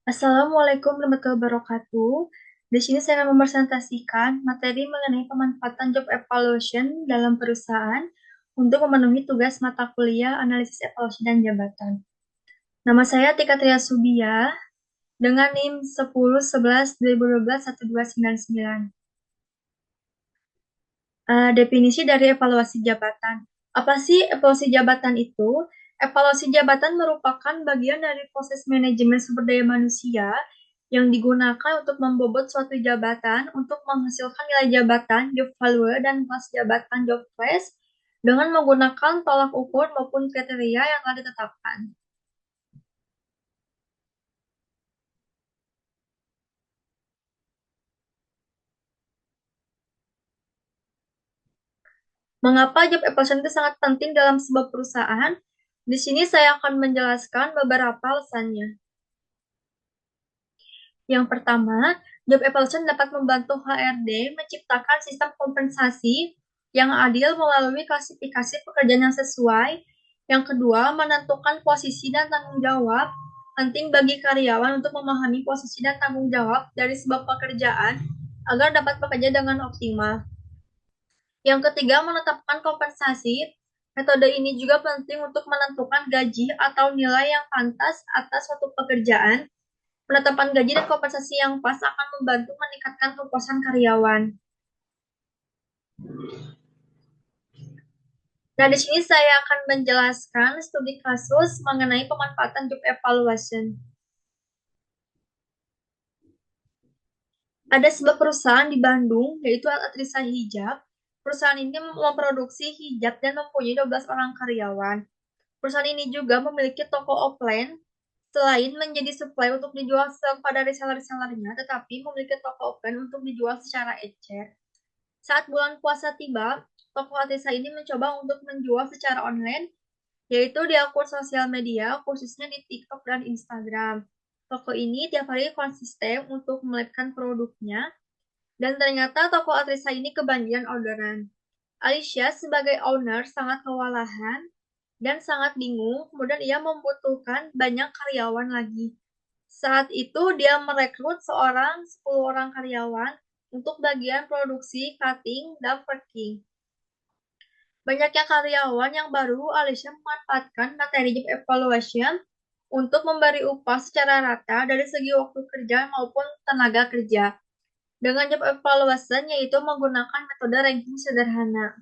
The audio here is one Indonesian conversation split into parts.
Assalamualaikum warahmatullahi wabarakatuh. Di sini saya akan mempresentasikan materi mengenai pemanfaatan job evaluation dalam perusahaan untuk memenuhi tugas mata kuliah analisis evaluasi dan jabatan. Nama saya Tika Tria Subia dengan NIM 1011-2012-1299. Definisi dari evaluasi jabatan. Apa sih evaluasi jabatan itu? Evaluasi jabatan merupakan bagian dari proses manajemen sumber daya manusia yang digunakan untuk membobot suatu jabatan untuk menghasilkan nilai jabatan, job value, dan kelas jabatan, job class, dengan menggunakan tolak ukur maupun kriteria yang telah ditetapkan. Mengapa job evaluation itu sangat penting dalam sebuah perusahaan? Di sini saya akan menjelaskan beberapa alasannya. Yang pertama, job evaluation dapat membantu HRD menciptakan sistem kompensasi yang adil melalui klasifikasi pekerjaan yang sesuai. Yang kedua, menentukan posisi dan tanggung jawab. Penting bagi karyawan untuk memahami posisi dan tanggung jawab dari sebuah pekerjaan agar dapat bekerja dengan optimal. Yang ketiga, menetapkan kompensasi. Metode ini juga penting untuk menentukan gaji atau nilai yang pantas atas suatu pekerjaan. Penetapan gaji dan kompensasi yang pas akan membantu meningkatkan kepuasan karyawan. Nah, di sini saya akan menjelaskan studi kasus mengenai pemanfaatan job evaluation. Ada sebuah perusahaan di Bandung, yaitu Atrisa Hijab. Perusahaan ini memproduksi hijab dan mempunyai 12 orang karyawan. Perusahaan ini juga memiliki toko offline, selain menjadi supply untuk dijual kepada reseller-resellernya, tetapi memiliki toko offline untuk dijual secara ecer. Saat bulan puasa tiba, toko Atisa ini mencoba untuk menjual secara online, yaitu di akun sosial media, khususnya di TikTok dan Instagram. Toko ini tiap hari konsisten untuk melihatkan produknya, dan ternyata toko Atrisa ini kebanjiran orderan. Alicia sebagai owner sangat kewalahan dan sangat bingung, kemudian ia membutuhkan banyak karyawan lagi. Saat itu dia merekrut 10 orang karyawan untuk bagian produksi, cutting, dan packing. Banyaknya karyawan yang baru, Alicia memanfaatkan materi job evaluation untuk memberi upah secara rata dari segi waktu kerja maupun tenaga kerja. Dengan job evaluation yaitu menggunakan metode ranking sederhana.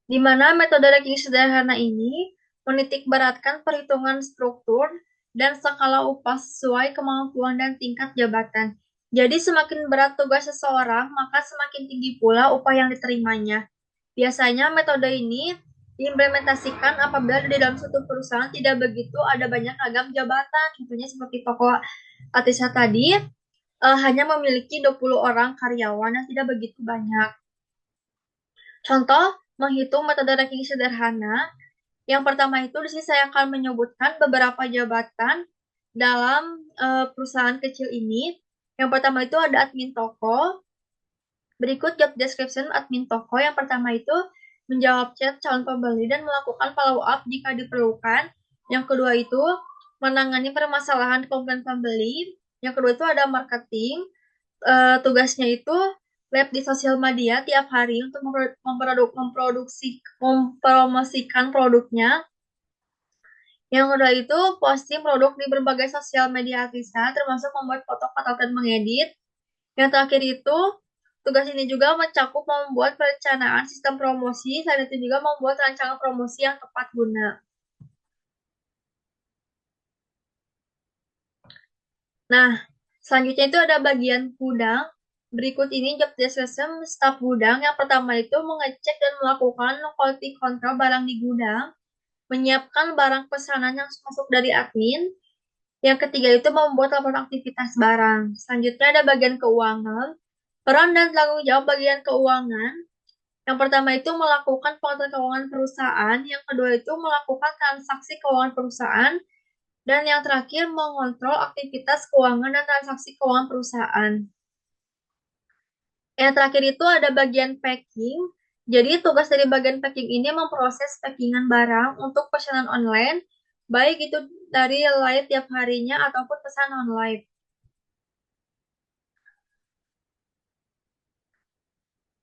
Di mana metode ranking sederhana ini menitikberatkan perhitungan struktur dan skala upah sesuai kemampuan dan tingkat jabatan. Jadi semakin berat tugas seseorang, maka semakin tinggi pula upah yang diterimanya. Biasanya metode ini diimplementasikan apabila di dalam suatu perusahaan tidak begitu ada banyak ragam jabatan, contohnya seperti toko Atisa tadi, hanya memiliki 20 orang karyawan yang tidak begitu banyak. Contoh, menghitung metode ranking sederhana. Yang pertama itu di sini saya akan menyebutkan beberapa jabatan dalam perusahaan kecil ini. Yang pertama itu ada admin toko. Berikut job description admin toko. Yang pertama itu menjawab chat calon pembeli dan melakukan follow up jika diperlukan. Yang kedua itu menangani permasalahan komplain pembeli. Yang kedua itu ada marketing. Tugasnya itu live di sosial media tiap hari untuk mempromosikan produknya. Yang kedua itu posting produk di berbagai sosial media Atisa, termasuk membuat foto dan mengedit. Yang terakhir itu, tugas ini juga mencakup membuat perencanaan sistem promosi, selain itu juga membuat rancangan promosi yang tepat guna. Nah, selanjutnya itu ada bagian gudang. Berikut ini job description staf gudang. Yang pertama itu mengecek dan melakukan quality control barang di gudang, menyiapkan barang pesanan yang masuk dari admin. Yang ketiga itu membuat laporan aktivitas barang. Selanjutnya ada bagian keuangan. Peran dan tanggung jawab bagian keuangan. Yang pertama itu melakukan pengaturan keuangan perusahaan. Yang kedua itu melakukan transaksi keuangan perusahaan. Dan yang terakhir mengontrol aktivitas keuangan dan transaksi keuangan perusahaan. Yang terakhir itu ada bagian packing. Jadi tugas dari bagian packing ini memproses packingan barang untuk pesanan online, baik itu dari live tiap harinya ataupun pesan online.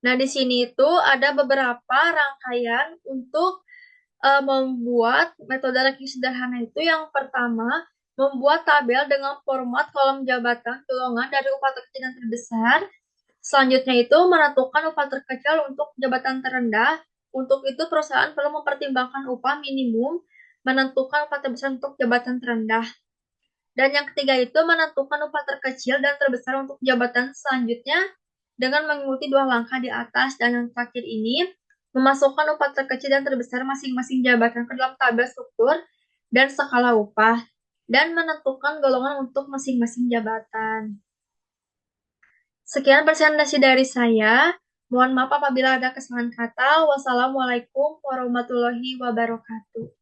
Nah, di sini itu ada beberapa rangkaian untuk membuat metode ranking sederhana itu. Yang pertama, membuat tabel dengan format kolom jabatan golongan dari upah terkecil dan terbesar. Selanjutnya itu menentukan upah terkecil untuk jabatan terendah. Untuk itu perusahaan perlu mempertimbangkan upah minimum, menentukan upah terbesar untuk jabatan terendah. Dan yang ketiga itu menentukan upah terkecil dan terbesar untuk jabatan selanjutnya dengan mengikuti dua langkah di atas. Dan yang terakhir ini memasukkan upah terkecil dan terbesar masing-masing jabatan ke dalam tabel struktur dan skala upah dan menentukan golongan untuk masing-masing jabatan. Sekian presentasi dari saya. Mohon maaf apabila ada kesalahan kata. Wassalamualaikum warahmatullahi wabarakatuh.